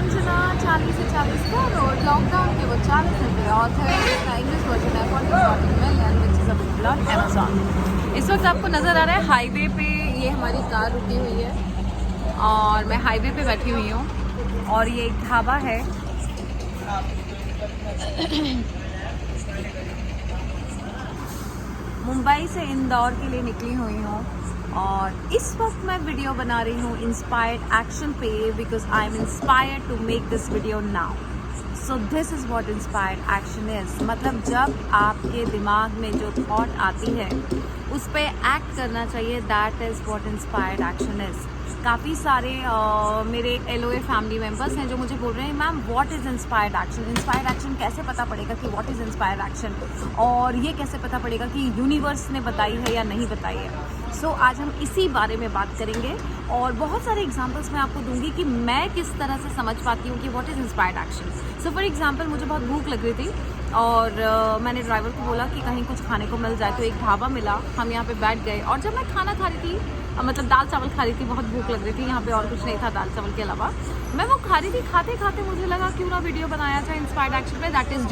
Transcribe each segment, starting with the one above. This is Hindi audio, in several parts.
कांचना 40 से 40 करोड़, लॉकडाउन के वो 40 रुपये, ऑथर इंग्लिश वर्जन है 40 million which is available on Amazon. इस वक्त आपको नज़र आ रहा है हाईवे पे ये हमारी कार रुकी हुई है और मैं हाईवे पे बैठी हुई हूँ और ये एक ढाबा है। मुंबई से इंदौर के लिए निकली हुई हूँ और इस वक्त मैं वीडियो बना रही हूँ इंस्पायर्ड एक्शन पे, because I am inspired to make this video now. So this is what inspired action is. मतलब जब आपके दिमाग में जो थॉट आती है उस पर एक्ट करना चाहिए, that is what inspired action is. काफ़ी सारे मेरे LOA फैमिली मेम्बर्स हैं जो मुझे बोल रहे हैं ma'am what is inspired action, inspired action कैसे पता पड़ेगा कि व्हाट इज़ इंस्पायर्ड एक्शन, और ये कैसे पता पड़ेगा कि यूनिवर्स ने बताई है या नहीं बताई है। सो आज हम इसी बारे में बात करेंगे और बहुत सारे एग्जांपल्स मैं आपको दूंगी कि मैं किस तरह से समझ पाती हूँ कि what is inspired action. So for example मुझे बहुत भूख लग रही थी और मैंने ड्राइवर को बोला कि कहीं कुछ खाने को मिल जाए, तो एक ढाबा मिला, हम यहाँ पे बैठ गए और जब मैं खाना खा रही थी, मतलब दाल चावल खा रही थी, बहुत भूख लग रही थी, यहाँ पे और कुछ नहीं था दाल चावल के अलावा, मैं वो खा रही थी। खाते खाते मुझे लगा क्यों ना वीडियो बनाया जाए इंस्पायर्ड एक्शन पे, दैट इज़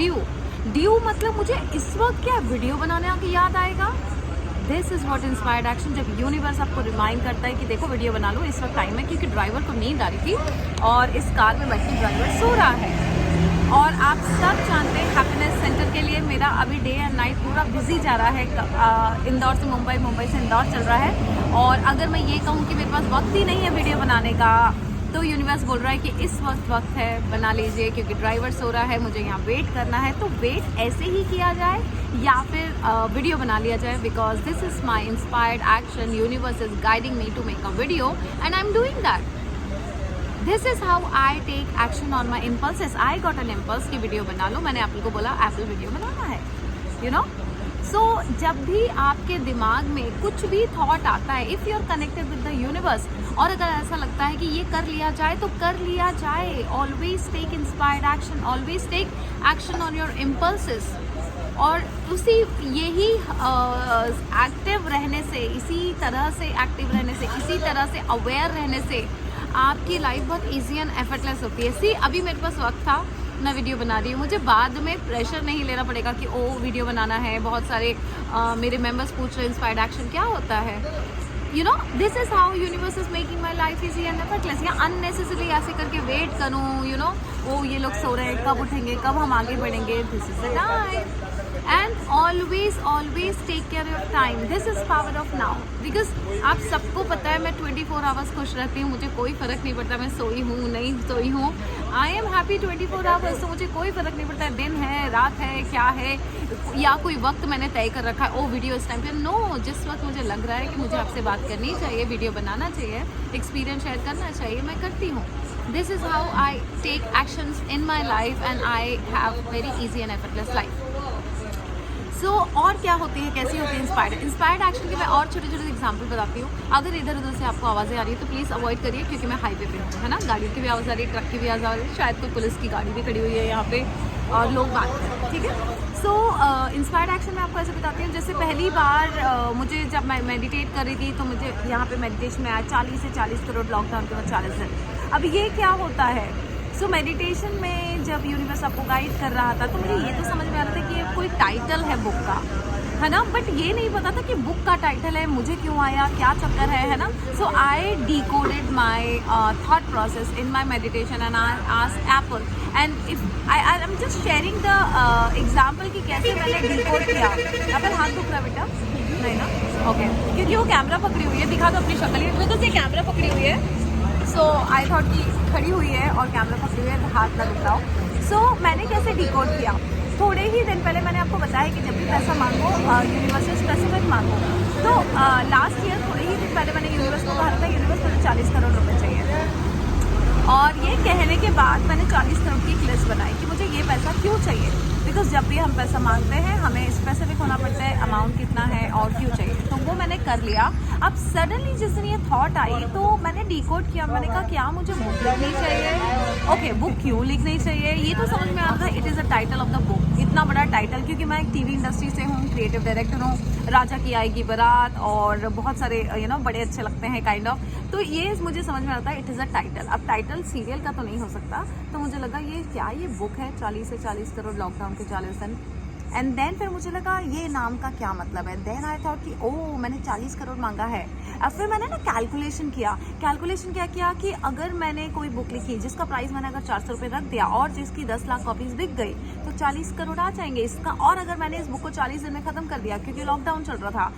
ड्यू। मतलब मुझे इस वक्त क्या वीडियो बनाने की याद आएगा, this is what inspired action. जब यूनिवर्स आपको रिमाइंड करता है कि देखो वीडियो बना लो, इस वक्त टाइम है, क्योंकि ड्राइवर को नींद आ रही थी और इस कार में बैठ के ड्राइवर सो रहा है। और आप सब जानते हैं हैप्पीनेस सेंटर के लिए मेरा अभी डे एंड नाइट पूरा बिजी जा रहा है। इंदौर से मुंबई, मुंबई से इंदौर चल रहा है और अगर मैं ये कहूँ कि मेरे पास वक्त ही नहीं है वीडियो बनाने का, तो यूनिवर्स बोल रहा है कि इस वक्त है, बना लीजिए, क्योंकि ड्राइवर सो रहा है, मुझे यहाँ वेट करना है। तो वेट ऐसे ही किया जाए या फिर वीडियो बना लिया जाए, because this is my inspired action. Universe is guiding me to make a video and I am doing that. This is how I take action on my impulses. I got an impulse की वीडियो बना लो, मैंने एप्पल को बोला एप्पल वीडियो बनाना है, यू नो। सो जब भी आपके दिमाग में कुछ भी थॉट आता है, if you are connected with the universe, और अगर ऐसा लगता है कि ये कर लिया जाए तो कर लिया जाए। Always take inspired action, always take action on your impulses. और उसी यही एक्टिव रहने से, इसी तरह से एक्टिव रहने से, इसी तरह से अवेयर रहने से आपकी लाइफ बहुत ईजी एंड एफर्टलेस होती है। सी अभी मेरे पास वक्त था, मैं वीडियो बना रही हूँ, मुझे बाद में प्रेशर नहीं लेना पड़ेगा कि ओ वीडियो बनाना है। बहुत सारे मेरे मेंबर्स पूछ रहे इंस्पायर्ड एक्शन क्या होता है, you know. This is how universe is making my life easy and effortless. या अननेसेसरी ऐसे करके वेट करूँ, यू नो, ओ ये लोग सो रहे हैं, कब उठेंगे, कब हम आगे बढ़ेंगे, this is the time. And always take care your time, this is power of now. Because आप सबको पता है मैं 24 आवर्स खुश रहती हूँ, मुझे कोई फ़र्क नहीं पड़ता मैं सोई हूँ नहीं सोई हूँ। आई एम हैप्पी 24 आवर्स, तो मुझे कोई फ़र्क नहीं पड़ता दिन है रात है क्या है, या कोई वक्त मैंने तय कर रखा है ओ वीडियो इस टाइम पे। नो, जिस वक्त मुझे लग रहा है कि मुझे आपसे बात करनी चाहिए, वीडियो बनाना चाहिए, एक्सपीरियंस शेयर करना चाहिए, मैं करती हूँ। This is how I take actions in my life and I have very easy and effortless life. So और क्या होती है, कैसी होती है इंस्पायर्ड एक्शन की मैं और छोटे छोटे एग्जांपल बताती हूँ। अगर इधर उधर से आपको आवाज़ें आ रही है तो प्लीज़ अवॉइड करिए, क्योंकि मैं हाईवे पे हूँ, है ना। गाड़ियों की भी आवाज़ आ रही है, ट्रक की भी आवाज़ आ रही है, शायद कोई पुलिस की गाड़ी भी खड़ी हुई है यहाँ पे और लोग बात कर रहे हैं, ठीक है। सो इंस्पायर्ड एक्शन मैं आपको ऐसे बताती हूँ। जैसे पहली बार मुझे जब मैं मेडिटेट कर रही थी तो मुझे यहाँ पे मेडिटेशन में आया 40 से 40 करोड़, लॉकडाउन के बाद 40 दिन। अब ये क्या होता है, सो मेडिटेशन में जब यूनिवर्स आपको गाइड कर रहा था तो मुझे ये तो समझ में आ रहा था कि ये कोई टाइटल है बुक का, है ना, बट ये नहीं पता था कि बुक का टाइटल है, मुझे क्यों आया, क्या चक्कर है ना। So I decoded my thought process in my meditation and I asked Apple, and if I am just sharing the example कि कैसे मैंने डिकोड किया। एप्पल हाथ दुख रहा है बेटा, नहीं ना, ओके, क्योंकि वो कैमरा पकड़ी हुई है, दिखा दो अपनी शक्ल, बिकॉज ये कैमरा पकड़ी हुई है। सो आई थॉट कि खड़ी हुई है और कैमरा पकड़ी हुई है तो हाथ ना दुख रहा हो। सो मैंने कैसे डिकोड किया, थोड़े ही दिन पहले मैंने आपको बताया कि जब भी पैसा मांगो यूनिवर्स से स्पेसिफिक मांगो। तो लास्ट ईयर थोड़े ही दिन पहले मैंने यूनिवर्स को कहा था यूनिवर्स मुझे 40 करोड़ रुपए चाहिए, और ये कहने के बाद मैंने 40 करोड़ की एक लिस्ट बनाई कि मुझे ये पैसा क्यों चाहिए। बिकॉज जब भी हम पैसा मांगते हैं हमें स्पेसिफिक होना पड़ता है अमाउंट कितना है और क्यों चाहिए, तो वो मैंने कर लिया। अब सडनली जिस दिन ये थॉट आई तो मैंने डिकोड किया, मैंने कहा क्या मुझे बुक लिखनी चाहिए, ओके बुक क्यों लिखनी चाहिए, ये तो समझ में आता है। It is a title of the book, इतना बड़ा टाइटल, क्योंकि मैं एक टीवी इंडस्ट्री से हूँ, क्रिएटिव डायरेक्टर हूँ, राजा की आएगी बारात और बहुत सारे बड़े अच्छे लगते हैं काइंड ऑफ, तो ये मुझे समझ में आता है इट इज़ अ टाइटल। अब टाइटल सीरियल का तो नहीं हो सकता, तो मुझे लगा ये क्या, ये बुक है 40 से 40 करोड़ लॉकडाउन के 40 दिन। एंड देन फिर मुझे लगा ये नाम का क्या मतलब है। देन आई थॉट कि ओह मैंने 40 करोड़ मांगा है। अब फिर मैंने ना कैलकुलेशन क्या किया कि अगर मैंने कोई बुक लिखी जिसका प्राइस मैंने अगर 400 रुपये रख दिया और जिसकी 10 लाख कॉपीज बिक गई तो 40 करोड़ आ जाएंगे इसका। और अगर मैंने इस बुक को 40 दिन में ख़त्म कर दिया क्योंकि लॉकडाउन चल रहा था,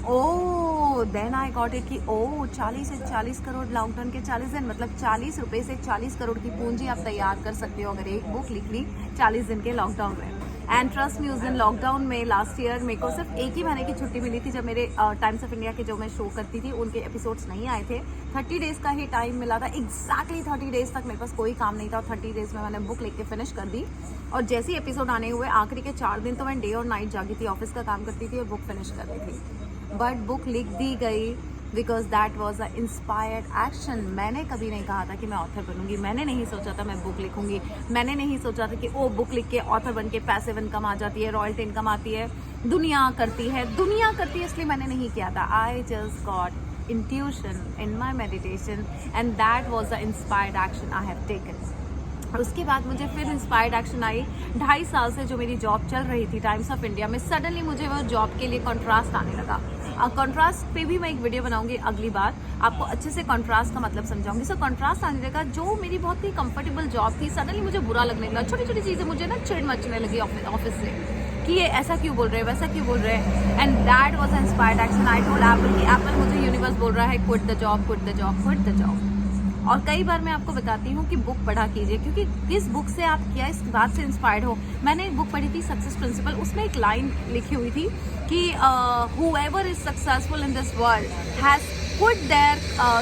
ओह देन आई गॉट इट कि ओह 40 से 40 करोड़ लॉकडाउन के 40 दिन, मतलब 40 रुपये से 40 करोड़ की पूंजी आप तैयार कर सकते हो अगर एक बुक लिख ली 40 दिन के लॉकडाउन में। एंड ट्रस्ट मी, उस दिन लॉकडाउन में लास्ट ईयर मेरे को सिर्फ एक ही महीने की छुट्टी मिली थी जब मेरे टाइम्स ऑफ इंडिया के जो मैं शो करती थी उनके एपिसोड्स नहीं आए थे। 30 डेज़ का ही टाइम मिला था, एग्जैक्टली 30 डेज़ तक मेरे पास कोई काम नहीं था और 30 डेज़ में मैंने बुक लिख के फिनिश कर दी। और जैसे ही एपिसोड आने हुए आखिरी के 4 दिन तो मैं डे और नाइट जागी थी, ऑफिस का काम करती थी और बुक फिनिश कर रही थी। बट बुक लिख दी गई because that was a inspired action. मैंने कभी नहीं कहा था कि मैं ऑथर बनूंगी, मैंने नहीं सोचा था मैं बुक लिखूंगी, मैंने नहीं सोचा था कि ओ बुक लिख के ऑथर बन के पैसिव इनकम आ जाती है, रॉयल्टी इनकम आती है, दुनिया करती है इसलिए मैंने नहीं किया था। I just got intuition in my meditation and that was the inspired action I have taken. उसके बाद मुझे फिर इंस्पायर्ड एक्शन आई। 2.5 साल से जो मेरी जॉब चल रही थी टाइम्स ऑफ इंडिया में, सडनली मुझे वो जॉब के लिए कॉन्ट्रास्ट आने लगा। कॉन्ट्रास्ट पे भी मैं एक वीडियो बनाऊंगी अगली बार, आपको अच्छे से कॉन्ट्रास्ट का मतलब समझाऊंगी। सो कॉन्ट्रास्ट आने लगा, जो मेरी बहुत ही कंफर्टेबल जॉब थी सडनली मुझे बुरा लगने लगा। छोटी छोटी चीज़ें मुझे ना चिढ़ मचने लगी ऑफिस से कि ये ऐसा क्यों बोल रहे हैं, वैसा क्यों बोल रहे हैं। And that was inspired action. I told Apple कि एप्पल मुझे यूनिवर्स बोल रहा है quit the job, quit the job, quit the job. और कई बार मैं आपको बताती हूँ कि बुक पढ़ा कीजिए, क्योंकि किस बुक से आप क्या इस बात से इंस्पायर्ड हो। मैंने एक बुक पढ़ी थी सक्सेस प्रिंसिपल, उसमें एक लाइन लिखी हुई थी कि whoever is successful in this world has put their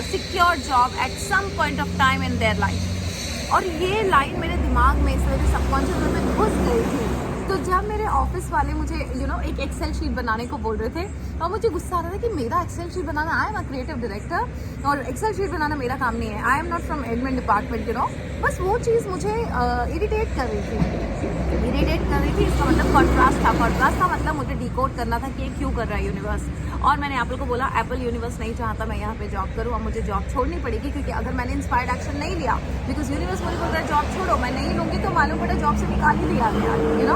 secure job at some point of time in their life। और ये लाइन मेरे दिमाग में इस वजह सबकॉन्शियस में घुस गई थी। तो जब मेरे ऑफिस वाले मुझे एक एक्सेल शीट बनाने को बोल रहे थे और मुझे गुस्सा आ रहा था कि मेरा एक्सेल शीट बनाना, I am a creative director और एक्सेल शीट बनाना मेरा काम नहीं है, I am not from admin department बस वो चीज़ मुझे इरिटेट कर रही थी। इसका मतलब कॉन्ट्रास्ट था। कॉन्ट्रास्ट का मतलब मुझे डिकोड करना था कि ये क्यों कर रहा है यूनिवर्स। और मैंने एप्पल को बोला एप्पल यूनिवर्स नहीं चाहता मैं यहाँ पे जॉब करूँ और मुझे जॉब छोड़नी पड़ेगी, क्योंकि अगर मैंने इंस्पायर्ड एक्शन नहीं लिया, बिकॉज यूनिवर्स मुझे बोल रहा है जॉब छोड़ो, मैं नहीं लूँगी तो मालूम पड़ा जॉब से निकाल ही दिया गया।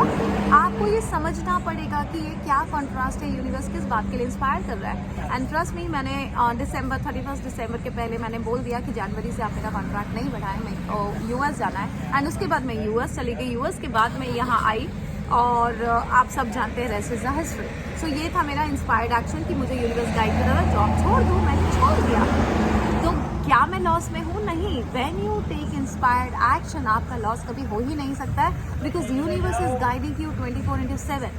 आपको ये समझना पड़ेगा कि ये क्या कॉन्ट्रास्ट है, यूनिवर्स किस बात के लिए इंस्पायर कर रहा है। एंड ट्रस्ट मी, मैंने 31 दिसंबर के पहले मैंने बोल दिया कि जनवरी से आप मेरा कॉन्ट्रैक्ट नहीं बढ़ाएं, मैं यूएस जाना है। एंड उसके बाद मैं यूएस चली गई। यूएस के बाद मैं यहाँ आई और आप सब जानते हैं रेस्ट इज द हिस्ट्री। सो ये था मेरा इंस्पायर्ड एक्शन कि मुझे यूनिवर्स गाइड कर रहा था जॉब छोड़ दूँ, मैंने छोड़ दिया। तो क्या मैं लॉस में हूँ? नहीं। When you take inspired action आपका लॉस कभी हो ही नहीं सकता है, because universe is guiding you 24/7।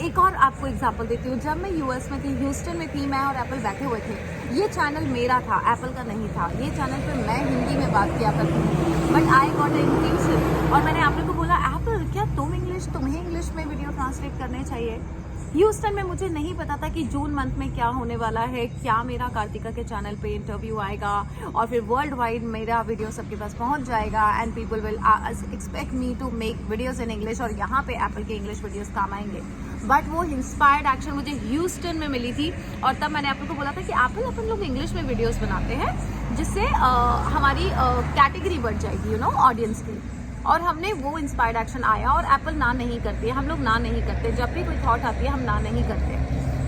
एक और आपको एग्जांपल देती हूँ। जब मैं यूएस में थी, ह्यूस्टन में थी, मैं और एप्पल बैठे हुए थे। ये चैनल मेरा था, एप्पल का नहीं था। ये चैनल पे मैं हिंदी में बात किया करती थी, बट आई गॉट इंट्यूशन और मैंने एप्पल को बोला एप्पल क्या तुम्हें इंग्लिश में वीडियो ट्रांसलेट करने चाहिए। ह्यूस्टन में मुझे नहीं पता था कि जून मंथ में क्या होने वाला है, क्या मेरा कार्तिका के चैनल पे इंटरव्यू आएगा और फिर वर्ल्ड वाइड मेरा वीडियो सबके पास पहुंच जाएगा and people will expect me to make videos in English और यहाँ पे एप्पल के इंग्लिश वीडियोस काम आएंगे। बट वो इंस्पायर्ड एक्शन मुझे ह्यूस्टन में मिली थी और तब मैंने एप्पल को बोला था कि एप्पल अपन लोग इंग्लिश में वीडियोस बनाते हैं जिससे हमारी कैटेगरी बढ़ जाएगी ऑडियंस की। और हमने वो इंस्पायर्ड एक्शन आया और एप्पल ना नहीं करती है, हम लोग ना नहीं करते। जब भी कोई थॉट आती है हम ना नहीं करते।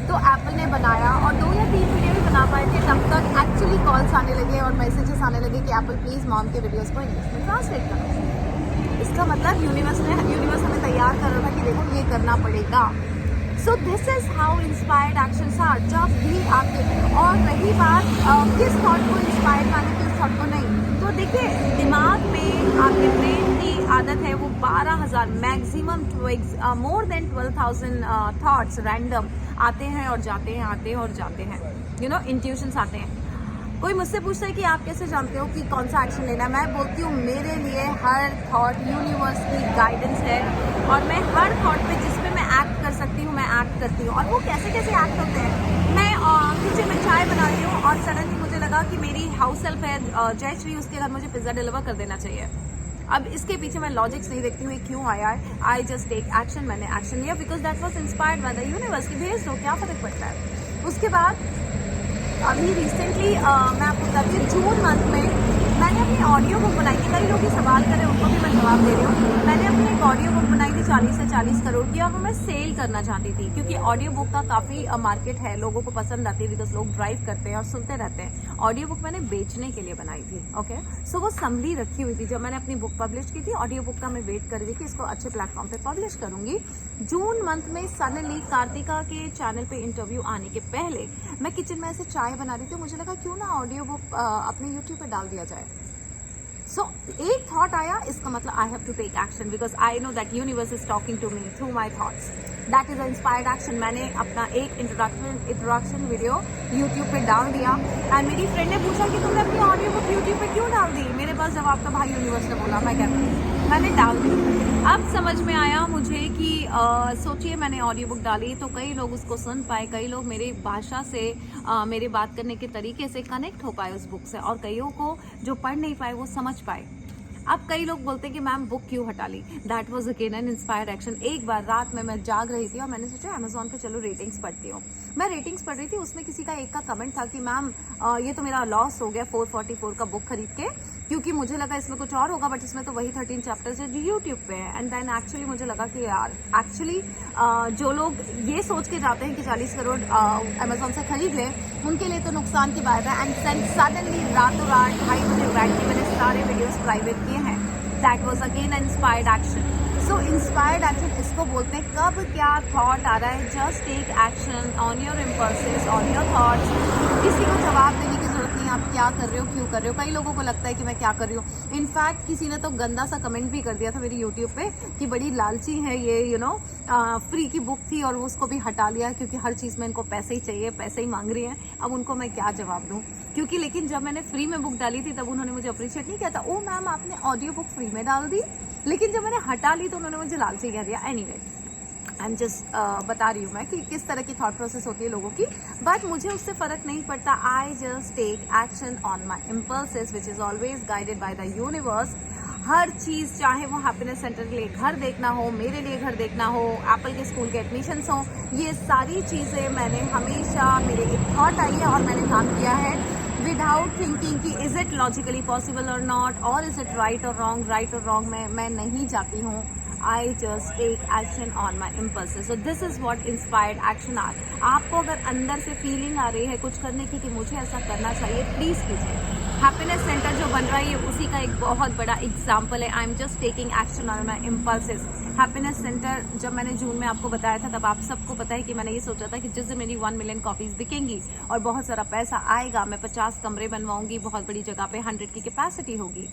तो एप्पल ने बनाया और 2 या 3 वीडियो भी बना पाए थे, तब तक एक्चुअली कॉल्स आने लगे और मैसेजेस आने लगे कि एप्पल प्लीज़ मॉम के वीडियोस को इंग्लिश में ट्रांसलेट करो। इसका मतलब यूनिवर्स हमें तैयार कर रहा था कि देखो ये करना पड़ेगा। So this is how inspired actions are. जब भी आपके और रही बात किस थॉट को इंस्पायर करने, किस थॉट को नहीं, तो देखिए दिमाग में आपके ब्रेन की आदत है वो 12,000 maximum more than 12,000 thoughts random आते हैं और जाते हैं, आते हैं और जाते हैं। इंट्यूशंस आते हैं। कोई मुझसे पूछता है कि आप कैसे जानते हो कि कौन सा एक्शन लेना है, मैं बोलती हूँ मेरे लिए हर थॉट यूनिवर्स की गाइडेंस है और मैं हर थॉट पे जिसमें मैं एक्ट कर सकती हूँ मैं एक्ट करती हूँ। और वो कैसे कैसे एक्ट होते हैं, मैं किचन में चाय बना रही हूँ और सडनली मुझे लगा कि मेरी हाउस हेल्प है जयश्री, उसके घर मुझे पिज्ज़ा डिलीवर कर देना चाहिए। अब इसके पीछे मैं लॉजिक्स नहीं देखती हूँ ये क्यों आया है, आई जस्ट टेक एक्शन। मैंने एक्शन लिया because that was inspired by the universe की भेज दो, क्या फर्क पड़ता है। उसके बाद अभी रिसेंटली मैं आपको बताती हूँ, जून मंथ में मैंने अपनी ऑडियो बुक बनाई थी। कई लोग ये सवाल करें उनको भी मैं जवाब दे रही हूँ। मैंने अपनी एक ऑडियो बुक बनाई थी 40 से 40 करोड़ की और वो मैं सेल करना चाहती थी क्योंकि ऑडियो बुक का काफ़ी मार्केट है, लोगों को पसंद आती है बिकॉज लोग ड्राइव करते हैं और सुनते रहते हैं। ऑडियो बुक मैंने बेचने के लिए बनाई थी। ओके, सो वो समरी रखी हुई थी जब मैंने अपनी बुक पब्लिश की थी। ऑडियो बुक का मैं वेट कर रही थी कि इसको अच्छे प्लेटफॉर्म पे पब्लिश करूंगी। जून मंथ में सडनली कार्तिका के चैनल पे इंटरव्यू आने के पहले मैं किचन में ऐसे चाय बना रही थी, मुझे लगा क्यों ना ऑडियो बुक अपने यूट्यूब पे डाल दिया जाए। सो एक थॉट आया, इसका मतलब I have to take action because I know that universe is talking to me through my thoughts. That is inspired action. मैंने अपना एक इंट्रोडक्शन वीडियो यूट्यूब पे डाल दिया एंड मेरी फ्रेंड ने पूछा कि तुमने अपनी ऑडियो बुक यूट्यूब पे क्यों डाल दी। मेरे पास जवाब था, भाई यूनिवर्स ने बोला, मैं क्या करूँ, मैंने डाल दी। अब समझ में आया मुझे कि सोचिए मैंने ऑडियो बुक डाली तो कई लोग उसको सुन पाए, कई लोग मेरी भाषा से मेरे बात करने के तरीके से कनेक्ट हो पाए उस बुक से और कईयों को जो पढ़ नहीं पाए वो समझ पाए। अब कई लोग बोलते हैं कि मैम बुक क्यों हटा ली। That was again an inspired action. एक बार रात में मैं जाग रही थी और मैंने सोचा अमेजोन पे चलो रेटिंग्स पढ़ती हूँ। मैं रेटिंग्स पढ़ रही थी, उसमें किसी का एक का कमेंट था कि मैम ये तो मेरा लॉस हो गया 444 का बुक खरीद के, क्योंकि मुझे लगा इसमें कुछ और होगा बट इसमें तो वही 13 चैप्टर्स है जो यूट्यूब पे है। एंड देन एक्चुअली मुझे लगा कि यार एक्चुअली जो लोग ये सोच के जाते हैं कि 40 करोड़ अमेजोन से खरीद लें, उनके लिए तो नुकसान की बात है। एंड सडनली रातों रात 2:30 बजे बैठ के मैंने सारे वीडियोस प्राइवेट किए हैं। That was again inspired action. So inspired action इसको बोलते हैं, कब क्या थॉट आ रहा है, just take action on your impulses, on your thoughts. किसी को जवाब देने की जरूरत नहीं, आप क्या कर रहे हो, क्यों कर रहे हो। कई लोगों को लगता है कि मैं क्या कर रही हूँ। इनफैक्ट किसी ने तो गंदा सा कमेंट भी कर दिया था मेरी यूट्यूब पे कि बड़ी लालची है ये, यू नो फ्री की बुक थी और उसको भी हटा लिया क्योंकि हर चीज़ में इनको पैसे ही चाहिए, पैसे ही मांग रही हैं। अब उनको मैं क्या जवाब दूँ, क्योंकि लेकिन जब मैंने फ्री में बुक डाली थी तब उन्होंने मुझे अप्रिशिएट नहीं किया था। ओ मैम आपने ऑडियो बुक फ्री में डाल दी, लेकिन जब मैंने हटा ली तो उन्होंने मुझे लालची कह दिया। एनीवे आई एम जस्ट बता रही हूँ मैं कि किस तरह की थॉट प्रोसेस होती है लोगों की, बट मुझे उससे फर्क नहीं पड़ता। I just take action on my impulses which is always guided by the universe. हर चीज़, चाहे वो हैप्पीनेस सेंटर के लिए घर देखना हो, मेरे लिए घर देखना हो, एप्पल के स्कूल के एडमिशन्स हो, ये सारी चीज़ें मैंने हमेशा, मेरे एक थॉट आई है और मैंने काम किया है विदाउट थिंकिंग कि इज इट लॉजिकली पॉसिबल और नॉट, और इज इट राइट और रॉन्ग। राइट और रॉन्ग में मैं नहीं जाती हूँ। I just take action on my impulses. So this is what inspired action are. आपको अगर अंदर से फीलिंग आ रही है कुछ करने की कि मुझे ऐसा करना चाहिए, प्लीज कीजिए। हैप्पीनेस सेंटर जो बन रहा है ये उसी का एक बहुत बड़ा एग्जाम्पल है। I am just taking action on my impulses. Happiness centre जब मैंने जून में आपको बताया था तब आप सबको पता है कि मैंने ये सोचा था कि जिस दिन मेरी 1 मिलियन कॉपीज बिकेंगी और बहुत सारा पैसा आएगा, मैं 50 कमरे बनवाऊंगी, बहुत बड़ी जगह पे 100 की कैपेसिटी होगी।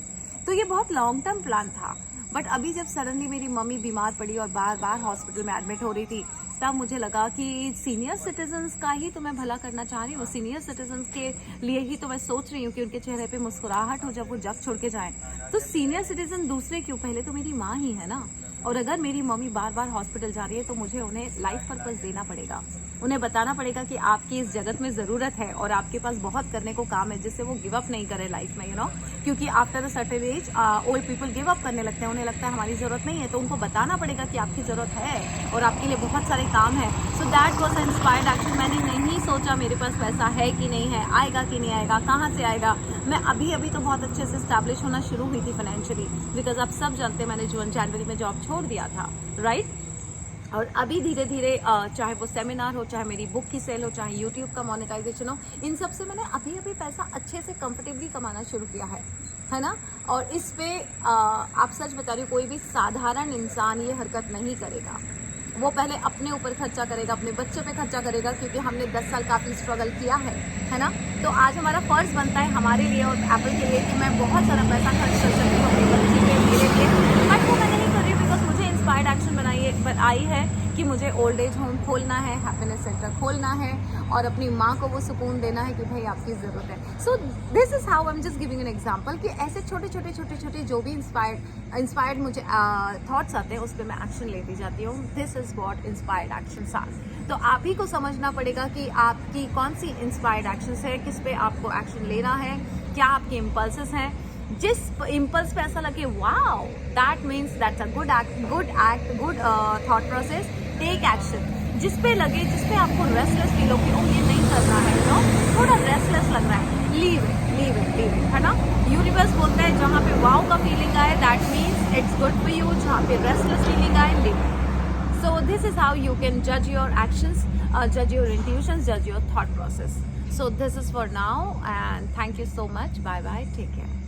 तो ये बहुत लॉन्ग टर्म प्लान था। बट अभी जब सडनली मेरी मम्मी बीमार पड़ी और बार बार हॉस्पिटल में एडमिट हो रही थी, तब मुझे लगा कि सीनियर सिटीजन्स का ही तो मैं भला करना चाह रही हूँ। सीनियर सिटीजन्स के लिए ही तो मैं सोच रही हूँ कि उनके चेहरे पे मुस्कुराहट हो जब वो जग छोड़ के जाएं। तो सीनियर सिटीजन दूसरे क्यों, पहले तो मेरी माँ ही है ना। और अगर मेरी मम्मी बार बार हॉस्पिटल जा रही है तो मुझे उन्हें लाइफ पर्पस देना पड़ेगा, उन्हें बताना पड़ेगा कि आपकी इस जगत में ज़रूरत है और आपके पास बहुत करने को काम है, जिससे वो गिव अप नहीं करे लाइफ में, यू नो। क्योंकि after a certain age old people give up करने लगते हैं, उन्हें लगता है हमारी ज़रूरत नहीं है। तो उनको बताना पड़ेगा कि आपकी ज़रूरत है और आपके लिए बहुत सारे काम है। So that was inspired action. मैंने नहीं सोचा मेरे पास पैसा है कि नहीं है, आएगा कि नहीं आएगा, कहाँ से आएगा। मैं अभी तो बहुत अच्छे से स्टैब्लिश होना शुरू हुई थी फाइनेंशियली, बिकॉज आप सब जानते हैं मैंने जनवरी में जॉब छोड़ दिया था, राइट। और अभी धीरे धीरे चाहे वो सेमिनार हो, चाहे मेरी बुक की सेल हो, चाहे यूट्यूब का मोनेटाइजेशन हो, इन सब से मैंने अभी पैसा अच्छे से कंफर्टेबली कमाना शुरू किया है ना। और इस पे आप सच बता रही हो, कोई भी साधारण इंसान ये हरकत नहीं करेगा। वो पहले अपने ऊपर खर्चा करेगा, अपने बच्चे पे खर्चा करेगा, क्योंकि हमने 10 साल काफ़ी स्ट्रगल किया है ना। तो आज हमारा फर्ज बनता है हमारे लिए और एप्पल के लिए कि मैं बहुत सारा पैसा खर्च कर सकती हूँ अपने बच्चे पे, मेरे लिए। बट वो मैं नहीं कर रही हूँ बिकॉज मुझे इंस्पायर्ड एक्शन आई है कि मुझे ओल्ड एज होम खोलना है, हैप्पीनेस सेंटर खोलना है और अपनी माँ को वो सुकून देना है कि भाई आपकी ज़रूरत है. सो this is how I am just giving an example कि ऐसे छोटे छोटे जो भी इंस्पायर्ड मुझे थॉट्स आते हैं उस पर मैं एक्शन लेती जाती हूँ. This is what inspired actions are. तो आप ही को समझना पड़ेगा कि आपकी कौन सी इंस्पायर्ड एक्शंस है, किस पे आपको एक्शन लेना है, क्या आपके इम्पल्सेस हैं. जिस इम्पल्स पे ऐसा लगे wow that means that's a good thought process, take action. जिस पे लगे, जिस पे आपको रेस्टलेस फील हो कि ओ ये नहीं करना है, नो थोड़ा रेस्टलेस लग रहा है, लीव इट, है ना. यूनिवर्स बोलता है जहाँ पे वाओ का फीलिंग आए that means it's good for you, जहाँ पे रेस्टलेस फीलिंग आए leave it. So this is how you can judge your actions, judge your intuitions, judge your thought process. So this is for now and thank you so much. Bye bye. Take care.